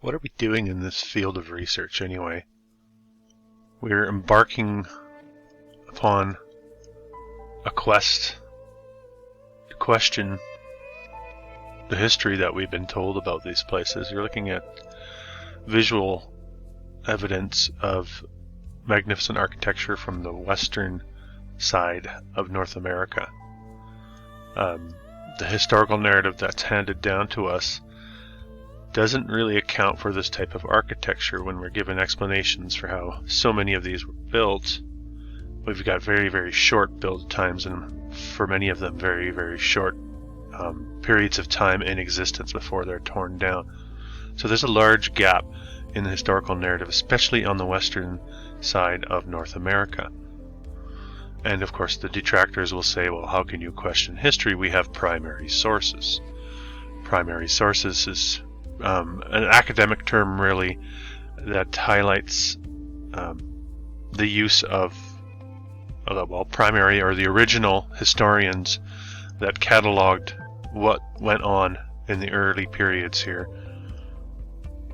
What are we doing in this field of research anyway? We're embarking upon a quest to question the history that we've been told about these places. You're looking at visual evidence of magnificent architecture from the western side of North America. The historical narrative that's handed down to us doesn't really account for this type of architecture when we're given explanations for how so many of these were built. We've got very, very short build times, and for many of them very, very short periods of time in existence before they're torn down. So there's a large gap in the historical narrative, especially on the western side of North America. And of course the detractors will say, well, how can you question history? We have primary sources. Primary sources is an academic term really that highlights the use of primary or the original historians that cataloged what went on in the early periods here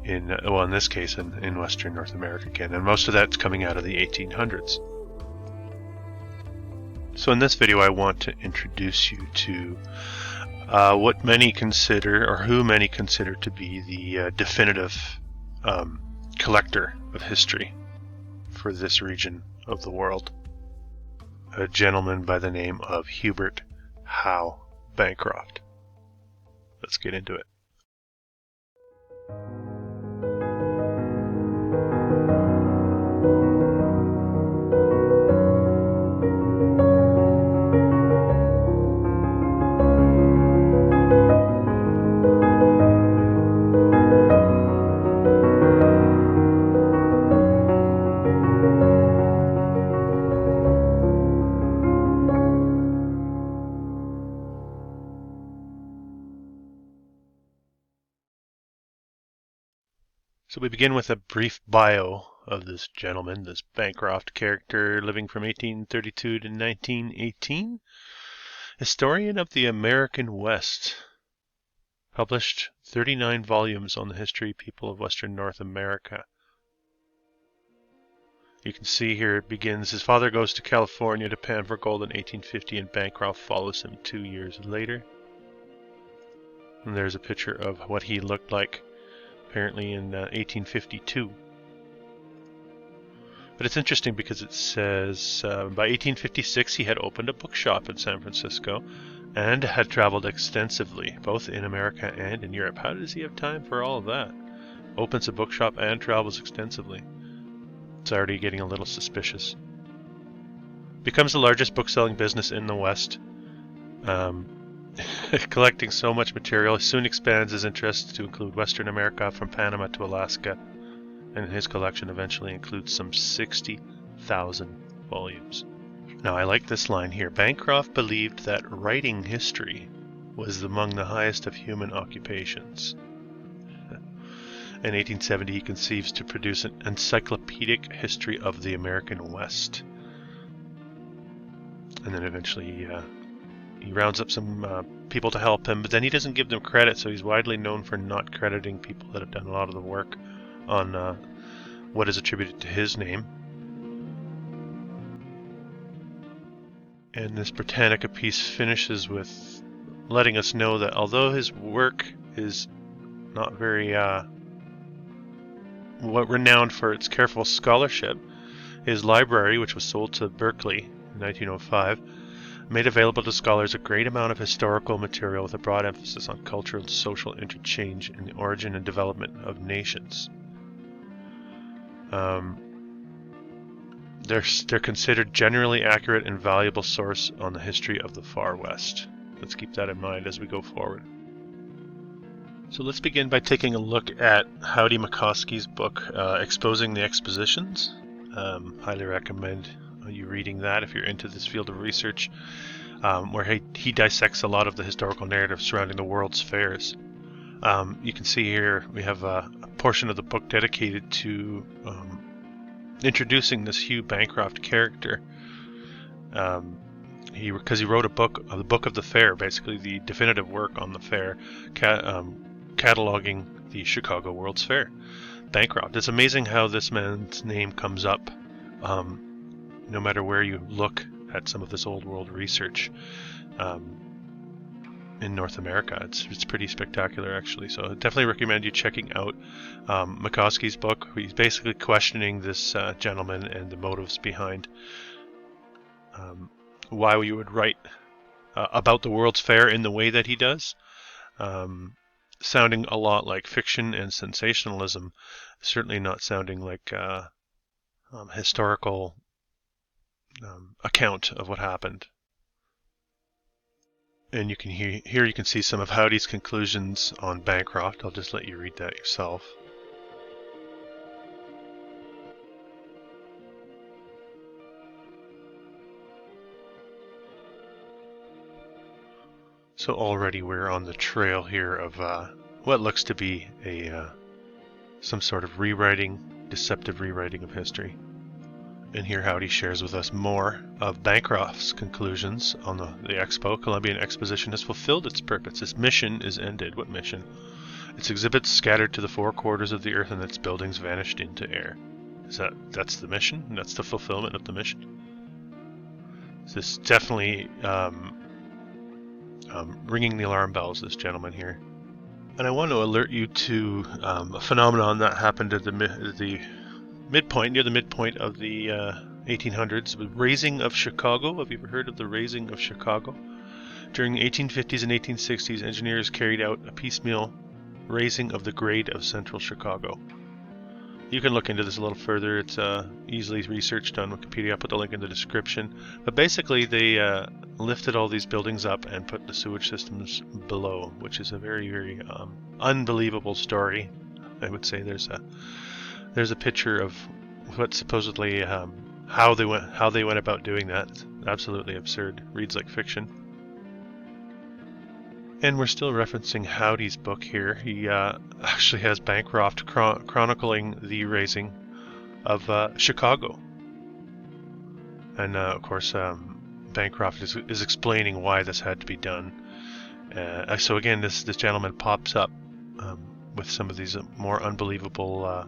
in this case in Western North America again, and most of that's coming out of the 1800s. So in this video I want to introduce you to what many consider, or who many consider to be the definitive collector of history for this region of the world. A gentleman by the name of Hubert Howe Bancroft. Let's get into it. So we begin with a brief bio of this gentleman, this Bancroft character living from 1832 to 1918. Historian of the American West. Published 39 volumes on the history people of Western North America. You can see here it begins, his father goes to California to pan for gold in 1850 and Bancroft follows him 2 years later. And there's a picture of what he looked like apparently in 1852. But it's interesting because it says by 1856 he had opened a bookshop in San Francisco and had traveled extensively, both in America and in Europe. How does he have time for all of that? Opens a bookshop and travels extensively. It's already getting a little suspicious. Becomes the largest book-selling business in the West. Collecting so much material, he soon expands his interests to include Western America from Panama to Alaska, and his collection eventually includes some 60,000 volumes. Now I like this line here. Bancroft believed that writing history was among the highest of human occupations. In 1870 he conceives to produce an encyclopedic history of the American West. And then eventually he rounds up some people to help him, but then he doesn't give them credit, so he's widely known for not crediting people that have done a lot of the work on what is attributed to his name. And this Britannica piece finishes with letting us know that although his work is not very renowned for its careful scholarship, his library, which was sold to Berkeley in 1905, made available to scholars a great amount of historical material with a broad emphasis on cultural and social interchange in the origin and development of nations. They're considered generally accurate and valuable source on the history of the Far West. Let's keep that in mind as we go forward. So let's begin by taking a look at Howdie Mickoski's book, Exposing the Expositions. Highly recommend you reading that if you're into this field of research, where he dissects a lot of the historical narrative surrounding the world's fairs. You can see here we have a portion of the book dedicated to introducing this Hugh Bancroft character. Because he wrote a book, the Book of the Fair, basically the definitive work on the fair, cataloging the Chicago World's Fair. Bancroft. It's amazing how this man's name comes up no matter where you look at some of this old world research in North America. It's pretty spectacular, actually. So I definitely recommend you checking out Mickoski's book. He's basically questioning this gentleman and the motives behind why you would write about the World's Fair in the way that he does. Sounding a lot like fiction and sensationalism, certainly not sounding like historical account of what happened. And you can here you can see some of Howdie's conclusions on Bancroft. I'll just let you read that yourself. So already we're on the trail here of what looks to be some sort of rewriting, deceptive rewriting of history. And here Howdie shares with us more of Bancroft's conclusions on the Expo. Columbian Exposition has fulfilled its purpose. Its mission is ended. What mission? Its exhibits scattered to the four quarters of the earth and its buildings vanished into air. That's the mission? That's the fulfillment of the mission? This is definitely ringing the alarm bells, this gentleman here. And I want to alert you to a phenomenon that happened at the midpoint, near the midpoint of the 1800s, the raising of Chicago. Have you ever heard of the raising of Chicago? During the 1850s and 1860s, engineers carried out a piecemeal raising of the grade of central Chicago. You can look into this a little further. It's easily researched on Wikipedia. I'll put the link in the description. But basically, they lifted all these buildings up and put the sewage systems below, which is a very, very unbelievable story. I would say there's a picture of what supposedly how they went about doing that. It's absolutely absurd. Reads like fiction. And we're still referencing Howdie's book here. He actually has Bancroft chronicling the raising of Chicago. And of course, Bancroft is explaining why this had to be done. So again, this gentleman pops up with some of these more unbelievable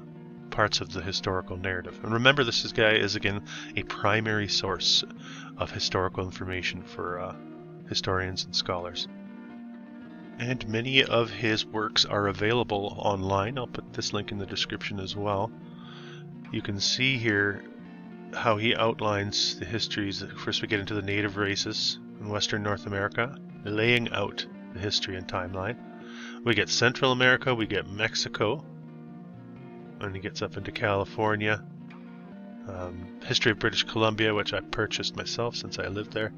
parts of the historical narrative. And remember, this guy is again a primary source of historical information for historians and scholars. And many of his works are available online. I'll put this link in the description as well. You can see here how he outlines the histories. First we get into the native races in Western North America, laying out the history and timeline. We get Central America, we get Mexico, and he gets up into California. History of British Columbia, which I purchased myself since I lived there.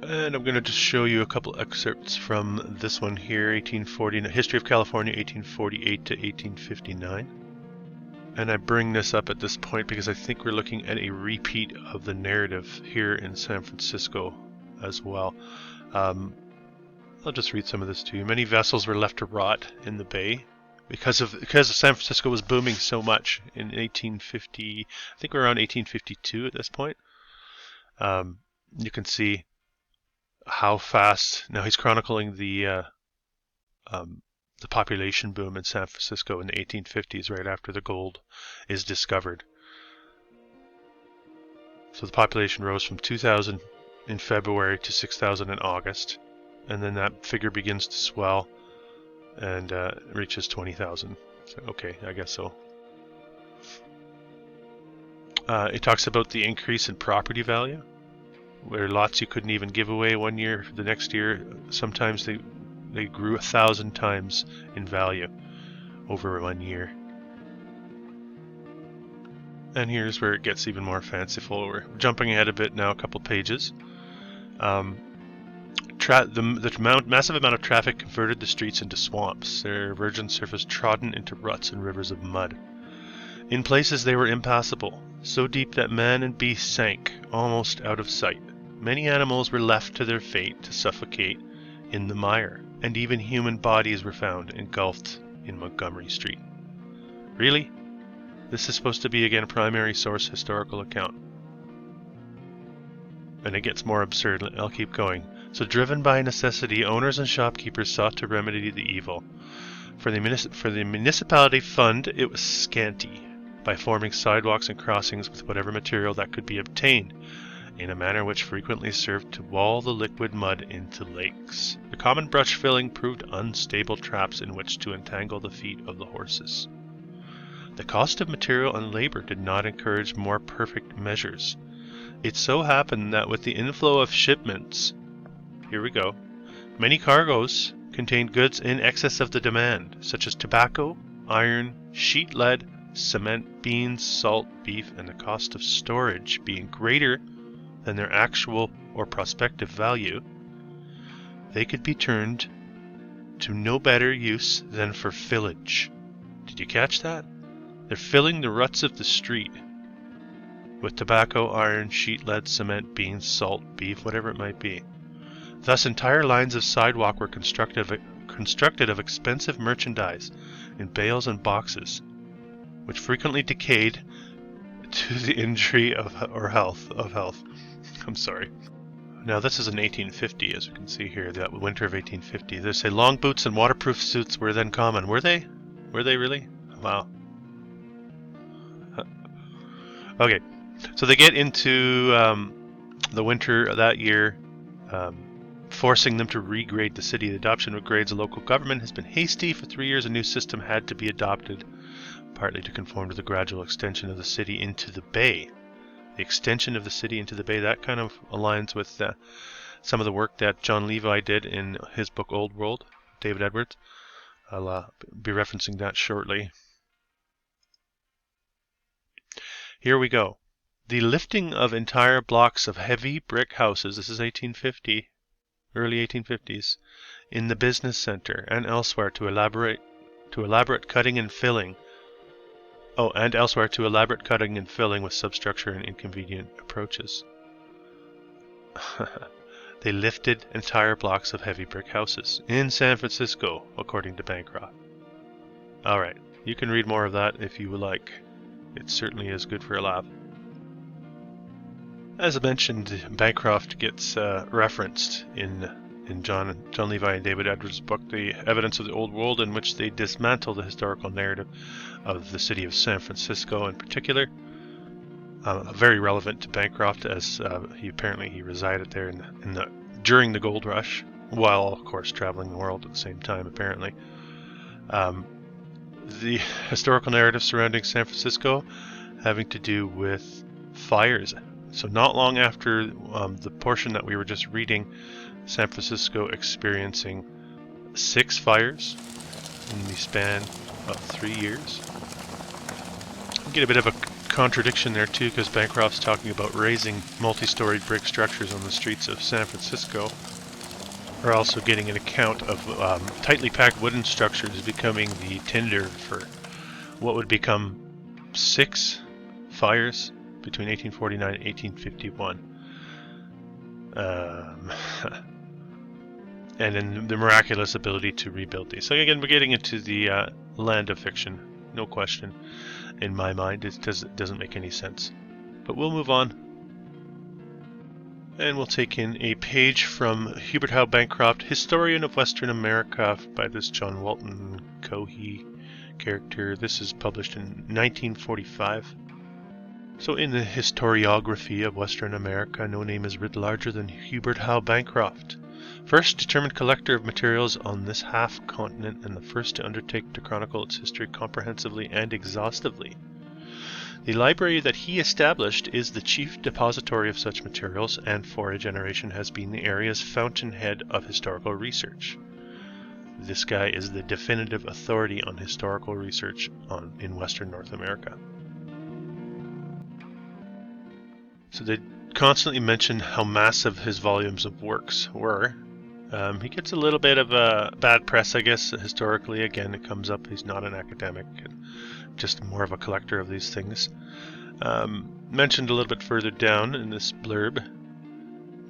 And I'm going to just show you a couple excerpts from this one here, 1840, History of California, 1848 to 1859. And I bring this up at this point because I think we're looking at a repeat of the narrative here in San Francisco as well. I'll just read some of this to you. Many vessels were left to rot in the bay because San Francisco was booming so much in 1850. I think we're around 1852 at this point. You can see how fast. Now he's chronicling the population boom in San Francisco in the 1850s, right after the gold is discovered. So the population rose from 2,000 in February to 6,000 in August, and then that figure begins to swell and reaches 20,000. So, okay, I guess so. It talks about the increase in property value, where lots you couldn't even give away one year, the next year, sometimes they grew 1,000 times in value over 1 year. And here's where it gets even more fanciful. We're jumping ahead a bit now, a couple pages. The massive amount of traffic converted the streets into swamps, their virgin surface trodden into ruts and rivers of mud. In places they were impassable, so deep that man and beast sank almost out of sight. Many animals were left to their fate to suffocate in the mire, and even human bodies were found engulfed in Montgomery Street. Really? This is supposed to be, again, a primary source historical account. And it gets more absurd. I'll keep going. So driven by necessity, owners and shopkeepers sought to remedy the evil. For the municipality fund, it was scanty, by forming sidewalks and crossings with whatever material that could be obtained, in a manner which frequently served to wall the liquid mud into lakes. The common brush filling proved unstable traps in which to entangle the feet of the horses. The cost of material and labor did not encourage more perfect measures. It so happened that with the inflow of shipments, here we go, many cargoes contained goods in excess of the demand, such as tobacco, iron, sheet lead, cement, beans, salt, beef, and the cost of storage being greater than their actual or prospective value, they could be turned to no better use than for fillage. Did you catch that? They're filling the ruts of the street with tobacco, iron, sheet lead, cement, beans, salt, beef, whatever it might be. Thus, entire lines of sidewalk were constructed of expensive merchandise in bales and boxes, which frequently decayed to the injury of health. I'm sorry. Now this is in 1850, as you can see here, that winter of 1850. They say long boots and waterproof suits were then common. Were they? Were they really? Wow. Okay, so they get into the winter that year, forcing them to regrade the city. The adoption of grades of local government has been hasty. For 3 years, a new system had to be adopted, partly to conform to the gradual extension of the city into the bay. The extension of the city into the bay, that kind of aligns with some of the work that Jon Levi did in his book Old World, David Edwards. I'll be referencing that shortly. Here we go. The lifting of entire blocks of heavy brick houses, this is 1850, early 1850s, in the business center and elsewhere to elaborate cutting and filling. Oh, and elsewhere to elaborate cutting and filling with substructure and inconvenient approaches. They lifted entire blocks of heavy brick houses in San Francisco, according to Bancroft. Alright, you can read more of that if you would like. It certainly is good for a laugh. As I mentioned, Bancroft gets referenced in Jon Levi and David Edwards' book, The Evidence of the Old World, in which they dismantle the historical narrative of the city of San Francisco in particular. Very relevant to Bancroft, as he resided there during the gold rush, while of course traveling the world at the same time apparently. The historical narrative surrounding San Francisco having to do with fires. So not long after the portion that we were just reading, San Francisco experiencing 6 fires in the span of 3 years. We get a bit of a contradiction there too, because Bancroft's talking about raising multi-storied brick structures on the streets of San Francisco. We're also getting an account of tightly packed wooden structures becoming the tinder for what would become 6 fires between 1849 and 1851. And then the miraculous ability to rebuild these. So again, we're getting into the land of fiction, no question. In my mind, it doesn't make any sense. But we'll move on. And we'll take in a page from Hubert Howe Bancroft, Historian of Western America, by this John Walton Cohee character. This is published in 1945. So in the historiography of Western America, no name is writ larger than Hubert Howe Bancroft. First determined collector of materials on this half-continent, and the first to undertake to chronicle its history comprehensively and exhaustively. The library that he established is the chief depository of such materials, and for a generation has been the area's fountainhead of historical research. This guy is the definitive authority on historical research in Western North America. So they constantly mention how massive his volumes of works were. He gets a little bit of a bad press, I guess, historically. Again, it comes up he's not an academic, just more of a collector of these things. Mentioned a little bit further down in this blurb,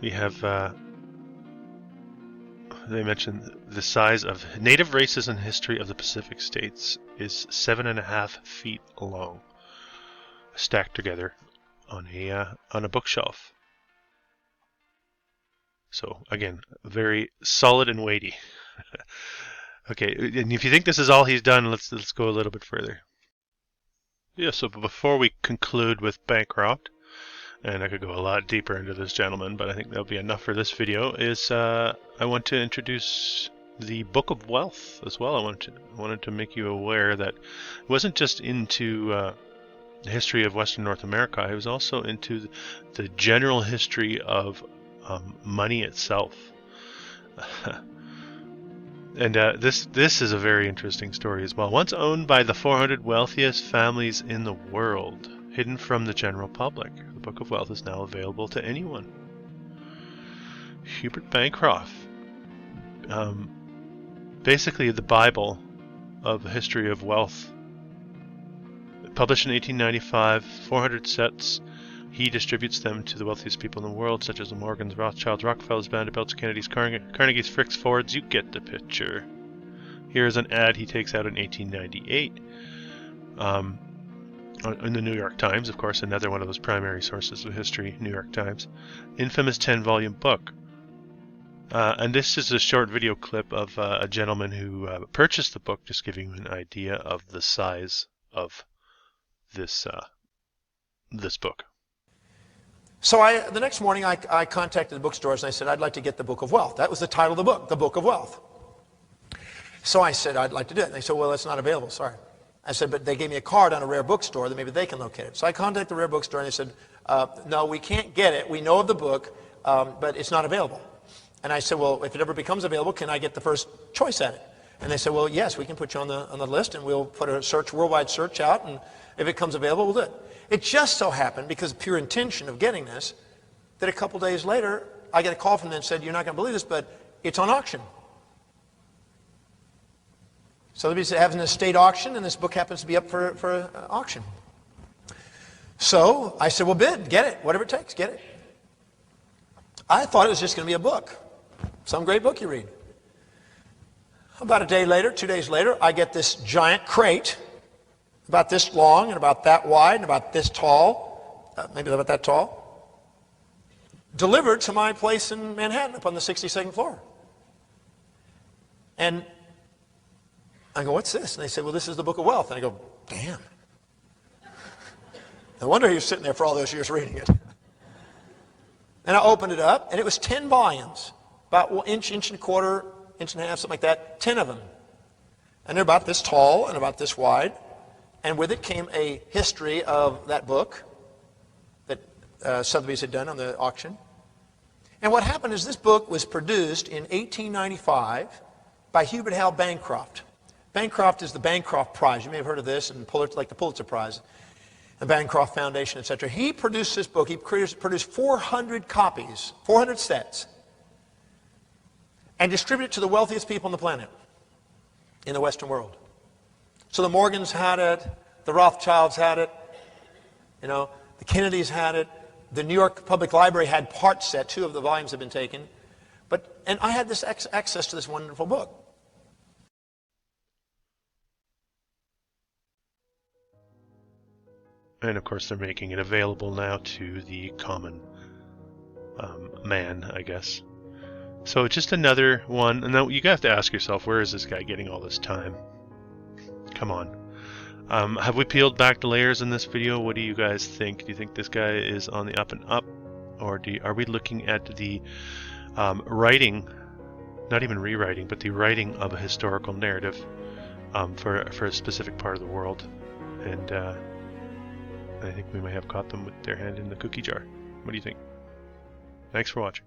we have they mention the size of native races and history of the Pacific states is 7.5 feet long, stacked together on a bookshelf. So again, very solid and weighty. Okay, and if you think this is all he's done, let's go a little bit further. Yeah, so before we conclude with Bancroft, and I could go a lot deeper into this gentleman, but I think that'll be enough for this video, is I want to introduce the Book of Wealth as well. I wanted to make you aware that it wasn't just into the history of Western North America, it was also into the general history of money itself. And this is a very interesting story as well. Once owned by the 400 wealthiest families in the world, hidden from the general public, the Book of Wealth is now available to anyone. Hubert Bancroft, basically the Bible of the history of wealth. Published in 1895, 400 sets. He distributes them to the wealthiest people in the world, such as the Morgans, Rothschilds, Rockefellers, Vanderbilts, Kennedys, Carnegies, Fricks, Fords. You get the picture. Here's an ad he takes out in 1898 in the New York Times, of course, another one of those primary sources of history, New York Times. Infamous 10-volume book. And this is a short video clip of a gentleman who purchased the book, just giving you an idea of the size of this book. So the next morning I contacted the bookstores and I said, I'd like to get the Book of Wealth. That was the title of the book, the Book of Wealth. So I said, I'd like to do it. And they said, well, it's not available, sorry. I said, but they gave me a card on a rare bookstore that maybe they can locate it. So I contacted the rare bookstore and they said, no, we can't get it. We know of the book, but it's not available. And I said, well, if it ever becomes available, can I get the first choice at it? And they said, well, yes, we can put you on the list and we'll put a worldwide search out, and if it comes available, we'll do it. It just so happened, because of pure intention of getting this, that a couple days later, I get a call from them and said, you're not going to believe this, but it's on auction. So they're having an estate auction, and this book happens to be up for auction. So I said, well, bid, get it, whatever it takes, get it. I thought it was just going to be a book, some great book you read. About a day later, 2 days later, I get this giant crate, about this long and about that wide and about this tall, maybe about that tall, delivered to my place in Manhattan up on the 62nd floor. And I go, what's this? And they say, well, this is the Book of Wealth. And I go, damn. No wonder he was sitting there for all those years reading it. And I opened it up, and it was 10 volumes, about an inch and a quarter, inch and a half, something like that, 10 of them. And they're about this tall and about this wide. And with it came a history of that book that Sotheby's had done on the auction. And what happened is this book was produced in 1895 by Hubert Howe Bancroft. Bancroft is the Bancroft Prize. You may have heard of this, and like the Pulitzer Prize, the Bancroft Foundation, etc. He produced this book. He produced 400 copies, 400 sets, and distributed it to the wealthiest people on the planet in the Western world. So the Morgans had it, the Rothschilds had it, the Kennedys had it, the New York Public Library had part set, 2 of the volumes had been taken, and I had this access to this wonderful book. And of course they're making it available now to the common man, I guess. So just another one, and now you have to ask yourself, where is this guy getting all this time? Come on. Have we peeled back the layers in this video? What do you guys think? Do you think this guy is on the up and up? Or are we looking at the writing, not even rewriting, but the writing of a historical narrative for a specific part of the world? And I think we may have caught them with their hand in the cookie jar. What do you think? Thanks for watching.